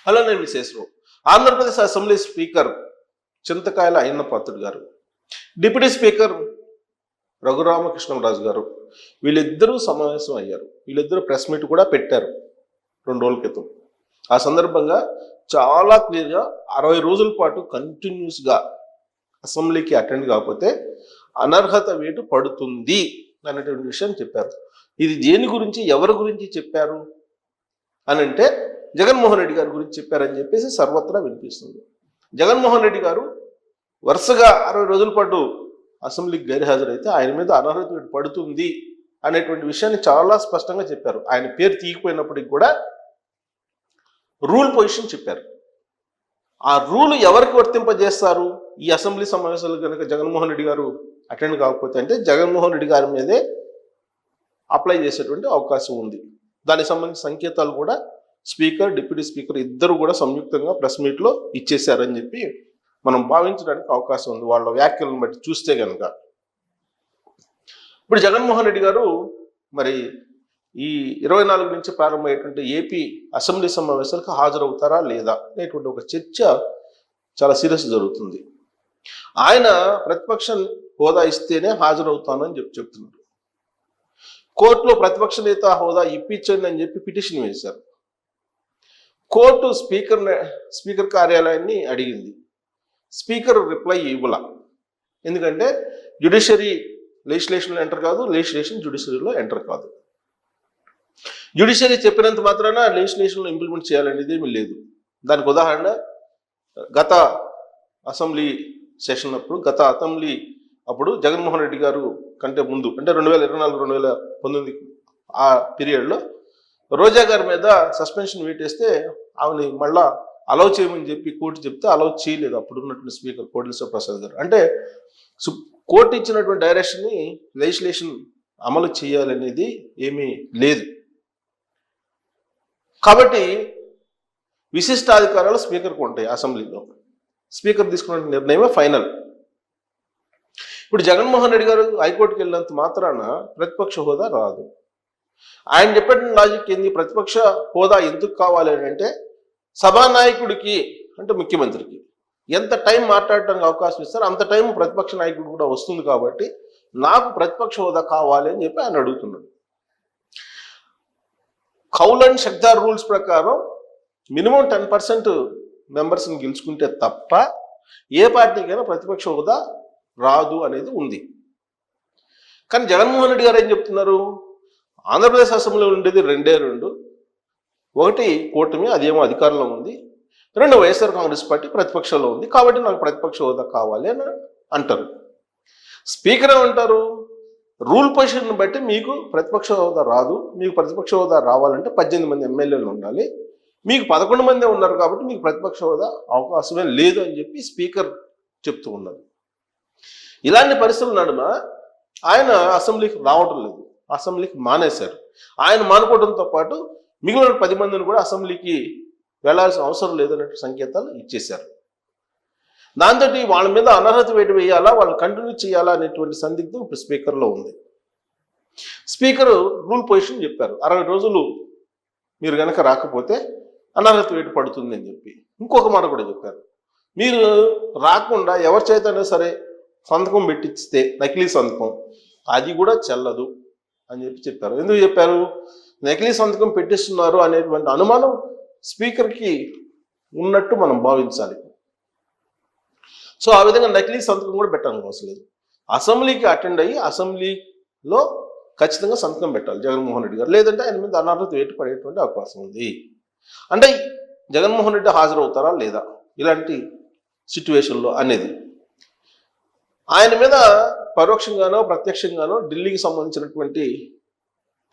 అలానే విశేషం Andhra Pradesh assembly speaker చింతకాయల అయ్యన్న పాత్రుడు గారు, డిప్యూటీ స్పీకర్ రఘురామకృష్ణరాజు గారు, వీళ్ళిద్దరూ సమావేశం అయ్యారు. వీళ్ళిద్దరూ ప్రెస్ మీట్ కూడా పెట్టారు 2 రోజుల క్రితం. ఆ సందర్భంగా చాలా క్లియర్గా 60 రోజుల పాటు కంటిన్యూస్గా అసెంబ్లీకి అటెండ్ కాకపోతే అనర్హత వేటు పడుతుంది అనేటువంటి విషయం చెప్పారు. ఇది దేని గురించి, ఎవరి గురించి చెప్పారు అని అంటే జగన్మోహన్ రెడ్డి గారి గురించి చెప్పారని చెప్పేసి సర్వత్రా వినిపిస్తుంది. జగన్మోహన్ రెడ్డి గారు వరుసగా 60 రోజుల పాటు అసెంబ్లీకి గైర్హాజరైతే ఆయన మీద అనర్హత వేటు పడుతుంది అనేటువంటి విషయాన్ని చాలా స్పష్టంగా చెప్పారు. ఆయన పేరు తీయకపోయినప్పటికీ కూడా రూల్ పొజిషన్ చెప్పారు. ఆ రూల్ ఎవరికి వర్తింపజేస్తారు? ఈ అసెంబ్లీ సమావేశాలు కనుక జగన్మోహన్ రెడ్డి గారు అటెండ్ కాకపోతే అంటే జగన్మోహన్ రెడ్డి గారి మీదే అప్లై చేసేటువంటి అవకాశం ఉంది. దానికి సంబంధించిన సంకేతాలు కూడా స్పీకర్, డిప్యూటీ స్పీకర్ ఇద్దరు కూడా సంయుక్తంగా ప్రెస్ మీట్లో ఇచ్చేశారని చెప్పి మనం భావించడానికి అవకాశం ఉంది వాళ్ళ వ్యాఖ్యలను బట్టి చూస్తే కనుక. ఇప్పుడు జగన్మోహన్ రెడ్డి గారు మరి ఈ 24 నుంచి ప్రారంభమయ్యేటువంటి ఏపీ అసెంబ్లీ సమావేశాలకు హాజరవుతారా లేదా అనేటువంటి ఒక చర్చ చాలా సీరియస్ జరుగుతుంది. ఆయన ప్రతిపక్ష హోదా ఇస్తేనే హాజరవుతానని చెప్తున్నారు. కోర్టులో ప్రతిపక్ష నేత హోదా ఇప్పించండి అని చెప్పి పిటిషన్ వేశారు. కోర్టు స్పీకర్ కార్యాలయాన్ని అడిగింది. స్పీకర్ రిప్లై ఇవ్వాల. ఎందుకంటే జ్యుడిషియరీ లెజిస్లేషన్లో ఎంటర్ కాదు, లెజిస్లేషన్ జ్యుడిషియరీలో ఎంటర్ కాదు. జ్యుడిషియరీ చెప్పినంత మాత్రాన లెజిస్లేషన్లో ఇంప్లిమెంట్ చేయాలనేది ఏమీ లేదు. దానికి ఉదాహరణ గత అసెంబ్లీ సెషన్ అప్పుడు జగన్మోహన్ రెడ్డి గారు కంటే ముందు అంటే 2024-2019 ఆ పీరియడ్లో రోజా గారి మీద సస్పెన్షన్ వేటేస్తే ఆమెని మళ్ళా అలౌ చేయమని చెప్పి కోర్టు చెప్తే అలౌ చేయలేదు అప్పుడు ఉన్నటువంటి స్పీకర్ కోడెల ప్రసాద్ గారు. అంటే కోర్టు ఇచ్చినటువంటి డైరెక్షన్ని లెజిస్లేషన్ అమలు చేయాలనేది ఏమీ లేదు. కాబట్టి విశిష్టాధికారాలు స్పీకర్కు ఉంటాయి. అసెంబ్లీలో స్పీకర్ తీసుకున్న నిర్ణయమే ఫైనల్. ఇప్పుడు జగన్మోహన్ రెడ్డి గారు హైకోర్టుకి వెళ్ళినంత మాత్రాన ప్రతిపక్ష హోదా రాదు. ఆయన చెప్పిన లాజిక్ ఏంది? ప్రతిపక్ష హోదా ఎందుకు కావాలి అంటే సభానాయకుడికి అంటే ముఖ్యమంత్రికి ఎంత టైం మాట్లాడటానికి అవకాశం ఇస్తారో అంత టైం ప్రతిపక్ష నాయకుడు కూడా వస్తుంది. కాబట్టి నాకు ప్రతిపక్ష హోదా కావాలి అని చెప్పి ఆయన అడుగుతున్నాడు. కౌల్ అండ్ షక్దార్ రూల్స్ ప్రకారం మినిమం 10% మెంబర్స్ని గెలుచుకుంటే తప్ప ఏ పార్టీకైనా ప్రతిపక్ష హోదా రాదు అనేది ఉంది. కానీ జగన్మోహన్ రెడ్డి గారు ఏం చెప్తున్నారు? ఆంధ్రప్రదేశ్ అసెంబ్లీలో ఉండేది 2 ఒకటి కూటమి, అదేమో అధికారంలో ఉంది. 2 వైఎస్ఆర్ కాంగ్రెస్ పార్టీ ప్రతిపక్షంలో ఉంది. కాబట్టి నాకు ప్రతిపక్ష హోదా కావాలి అని అంటారు. స్పీకర్ ఏమంటారు? రూల్ పొజిషన్ బట్టి మీకు ప్రతిపక్ష హోదా రాదు. మీకు ప్రతిపక్ష హోదా రావాలంటే 18 మంది ఎమ్మెల్యేలు ఉండాలి. మీకు 11 మందే ఉన్నారు కాబట్టి మీకు ప్రతిపక్ష హోదా అవకాశమే లేదు అని చెప్పి స్పీకర్ చెప్తూ ఉన్నారు. ఇలాంటి పరిస్థితుల నడుమ ఆయన అసెంబ్లీకి రావటం లేదు. అసెంబ్లీకి మానేశారు. ఆయన మానుకోవడంతో పాటు మిగిలిన 10 మందిని కూడా అసెంబ్లీకి వెళ్లాల్సిన అవసరం లేదన్నట్టు సంకేతాలు ఇచ్చేశారు. దాంతో వాళ్ళ మీద అనర్హత వేటు వేయాలా, వాళ్ళు కంటిన్యూ చేయాలా అనేటువంటి సందిగ్ధం ఇప్పుడు స్పీకర్లో ఉంది. స్పీకర్ రూల్ పొజిషన్ చెప్పారు. 60 రోజులు మీరు కనుక రాకపోతే అనర్హత వేటు పడుతుంది అని చెప్పి ఇంకొక మాట కూడా చెప్పారు. మీరు రాకుండా ఎవరి చేతనే సరే సంతకం పెట్టిస్తే నకిలీ సంతకం అది కూడా చెల్లదు అని చెప్పారు. ఎందుకు చెప్పారు? నకిలీ సంతకం పెట్టిస్తున్నారు అనేటువంటి అనుమానం స్పీకర్కి ఉన్నట్టు మనం భావించాలి. సో ఆ విధంగా నకిలీ సంతకం కూడా పెట్టాలని అవసరం లేదు. అసెంబ్లీకి అటెండ్ అయ్యి అసెంబ్లీలో ఖచ్చితంగా సంతకం పెట్టాలి జగన్మోహన్ రెడ్డి గారు. లేదంటే ఆయన మీద అనర్హత వేటు పడేటువంటి అవకాశం ఉంది. అంటే జగన్మోహన్ రెడ్డి హాజరవుతారా లేదా ఇలాంటి సిచ్యువేషన్లో అనేది. ఆయన మీద పరోక్షంగానో ప్రత్యక్షంగానో ఢిల్లీకి సంబంధించినటువంటి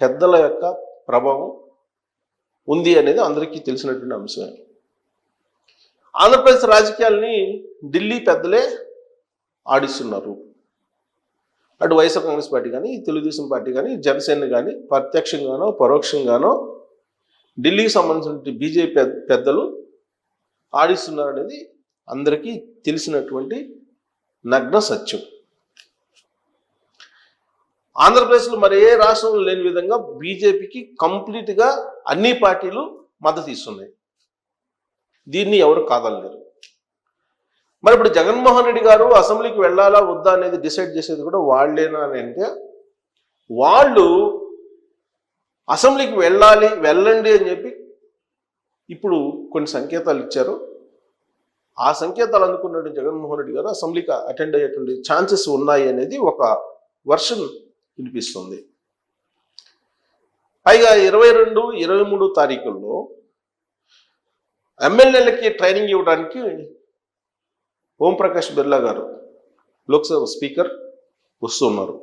పెద్దల యొక్క ప్రభావం ఉంది అనేది అందరికీ తెలిసినటువంటి అంశమే. ఆంధ్రప్రదేశ్ రాజకీయాల్ని ఢిల్లీ పెద్దలే ఆడిస్తున్నారు. అటు వైఎస్ఆర్ కాంగ్రెస్ పార్టీ కానీ, తెలుగుదేశం పార్టీ కానీ, జనసేన కానీ ప్రత్యక్షంగానో పరోక్షంగానో ఢిల్లీకి సంబంధించిన బీజేపీ పెద్దలు ఆడిస్తున్నారు అనేది అందరికీ తెలిసినటువంటి నగ్న సత్యం. ఆంధ్రప్రదేశ్లో మరి ఏ రాష్ట్రంలో లేని విధంగా బీజేపీకి కంప్లీట్గా అన్ని పార్టీలు మద్దతు ఇస్తున్నాయి. దీన్ని ఎవరు కాదనలేరు. మరి ఇప్పుడు జగన్మోహన్ రెడ్డి గారు అసెంబ్లీకి వెళ్ళాలా వద్దా అనేది డిసైడ్ చేసేది కూడా వాళ్ళేనా అని అంటే, వాళ్ళు అసెంబ్లీకి వెళ్ళండి అని చెప్పి ఇప్పుడు కొన్ని సంకేతాలు ఇచ్చారు. ఆ సంకేతాలు అందుకున్నట్టు జగన్మోహన్ రెడ్డి గారు అసెంబ్లీకి అటెండ్ అయ్యేటువంటి ఛాన్సెస్ ఉన్నాయి అనేది ఒక వర్షన్ వినిపిస్తుంది. పైగా 22, 23 తారీఖుల్లో ఎమ్మెల్యేలకి ట్రైనింగ్ ఇవ్వడానికి ఓంప్రకాష్ బిర్లా గారు లోక్సభ స్పీకర్ వస్తున్నారు.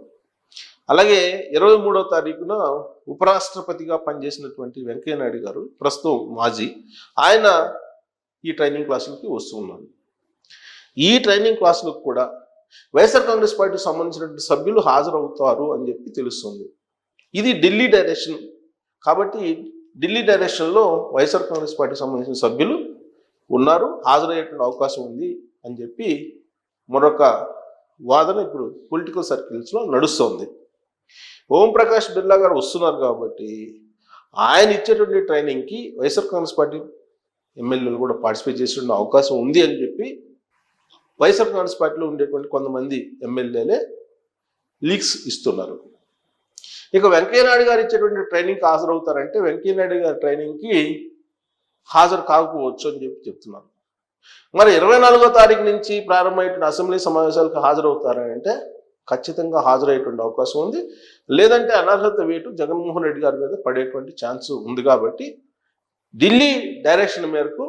అలాగే 23వ తారీఖున ఉపరాష్ట్రపతిగా పనిచేసినటువంటి వెంకయ్యనాయుడు గారు, ప్రస్తుతం మాజీ, ఆయన ఈ ట్రైనింగ్ క్లాసులకి వస్తున్నారు. ఈ ట్రైనింగ్ క్లాసులకు కూడా వైఎస్ఆర్ కాంగ్రెస్ పార్టీకి సంబంధించినటువంటి సభ్యులు హాజరవుతారు అని చెప్పి తెలుస్తుంది. ఇది ఢిల్లీ డైరెక్షన్ కాబట్టి ఢిల్లీ డైరెక్షన్లో వైఎస్ఆర్ కాంగ్రెస్ పార్టీకి సంబంధించిన సభ్యులు ఉన్నారు, హాజరయ్యేటువంటి అవకాశం ఉంది అని చెప్పి మరొక వాదన ఇప్పుడు పొలిటికల్ సర్కిల్స్లో నడుస్తోంది. ఓంప్రకాష్ బిర్లా గారు వస్తున్నారు కాబట్టి ఆయన ఇచ్చేటువంటి ట్రైనింగ్కి వైఎస్ఆర్ కాంగ్రెస్ పార్టీ ఎమ్మెల్యేలు కూడా పార్టిసిపేట్ చేసే అవకాశం ఉంది అని చెప్పి వైఎస్ఆర్ కాంగ్రెస్ పార్టీలో ఉండేటువంటి కొంతమంది ఎమ్మెల్యేలే లీక్స్ ఇస్తున్నారు. ఇక వెంకయ్యనాయుడు గారు ఇచ్చేటువంటి ట్రైనింగ్కి హాజరవుతారంటే వెంకయ్యనాయుడు గారి ట్రైనింగ్కి హాజరు కాకపోవచ్చు అని చెప్పి చెప్తున్నారు. మరి 24వ తారీఖు నుంచి ప్రారంభమయ్యేటువంటి అసెంబ్లీ సమావేశాలకు హాజరవుతారంటే ఖచ్చితంగా హాజరయ్యేటువంటి అవకాశం ఉంది. లేదంటే అనర్హత వేటు జగన్మోహన్ రెడ్డి గారి మీద పడేటువంటి ఛాన్స్ ఉంది. కాబట్టి ఢిల్లీ డైరెక్షన్ మేరకు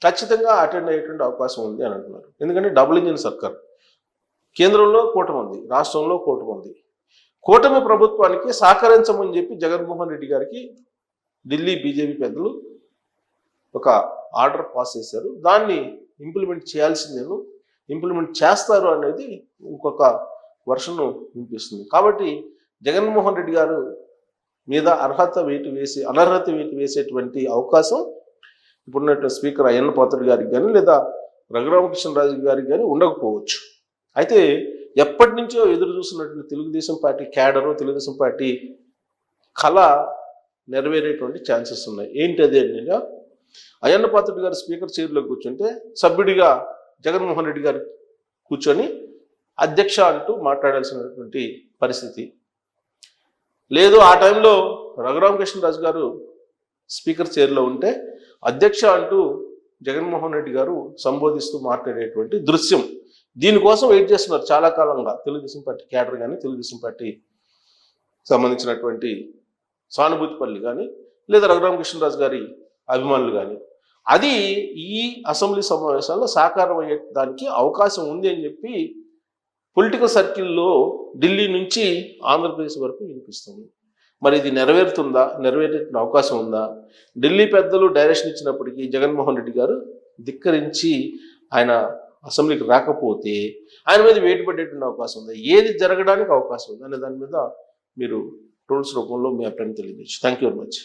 ఖచ్చితంగా అటెండ్ అయ్యేటువంటి అవకాశం ఉంది అని అంటున్నారు. ఎందుకంటే డబుల్ ఇంజిన్ సర్కార్, కేంద్రంలో కూటమి ఉంది, రాష్ట్రంలో కూటమి ఉంది. కూటమి ప్రభుత్వానికి సహకరించమని చెప్పి జగన్మోహన్ రెడ్డి గారికి ఢిల్లీ బీజేపీ పెద్దలు ఒక ఆర్డర్ పాస్ చేశారు. దాన్ని ఇంప్లిమెంట్ చేయాల్సిందేను, ఇంప్లిమెంట్ చేస్తారు అనేది ఇంకొక వర్షన్ వినిపిస్తుంది. కాబట్టి జగన్మోహన్ రెడ్డి గారు మీద అనర్హత వేటు వేసేటువంటి అవకాశం ఇప్పుడున్నటువంటి స్పీకర్ అయ్యన్న పాత్రుడు గారికి కానీ లేదా రఘురామకృష్ణరాజు గారికి కానీ ఉండకపోవచ్చు. అయితే ఎప్పటి నుంచో ఎదురు చూస్తున్నటువంటి Telugu Desam party cadre, Telugu Desam party కళ నెరవేరేటువంటి ఛాన్సెస్ ఉన్నాయి. ఏంటి అదే అంటే, అయ్యన్న పాత్రుడు గారు స్పీకర్ చైర్లో కూర్చుంటే సభ్యుడిగా జగన్మోహన్ రెడ్డి గారు కూర్చొని అధ్యక్ష అంటూ మాట్లాడాల్సినటువంటి పరిస్థితి లేదు. ఆ టైంలో రఘురామకృష్ణరాజు గారు స్పీకర్ చైర్లో ఉంటే అధ్యక్ష అంటూ జగన్మోహన్ రెడ్డి గారు సంబోధిస్తూ మాట్లాడేటువంటి దృశ్యం, దీనికోసం వెయిట్ చేస్తున్నారు చాలా కాలంగా తెలుగుదేశం పార్టీ క్యాడర్ కానీ, తెలుగుదేశం పార్టీ సంబంధించినటువంటి సానుభూతిపల్లి కానీ లేదా రఘురామకృష్ణరాజు గారి అభిమానులు కానీ. అది ఈ అసెంబ్లీ సమావేశాల్లో సాకారం అయ్యే దానికి అవకాశం ఉంది అని చెప్పి పొలిటికల్ సర్కిల్లో ఢిల్లీ నుంచి ఆంధ్రప్రదేశ్ వరకు వినిపిస్తుంది. మరి ఇది నెరవేరుతుందా, నెరవేరే అవకాశం ఉందా? ఢిల్లీ పెద్దలు డైరెక్షన్ ఇచ్చినప్పటికీ జగన్మోహన్ రెడ్డి గారు ధిక్కరించి ఆయన అసెంబ్లీకి రాకపోతే ఆయన మీద వేటు పడేటువంటి అవకాశం ఉందా? ఏది జరగడానికి అవకాశం ఉంది అనే దాని మీద మీరు ట్రోల్స్ రూపంలో మీ అభిప్రాయం తెలియజేయచ్చు. Thank you very much.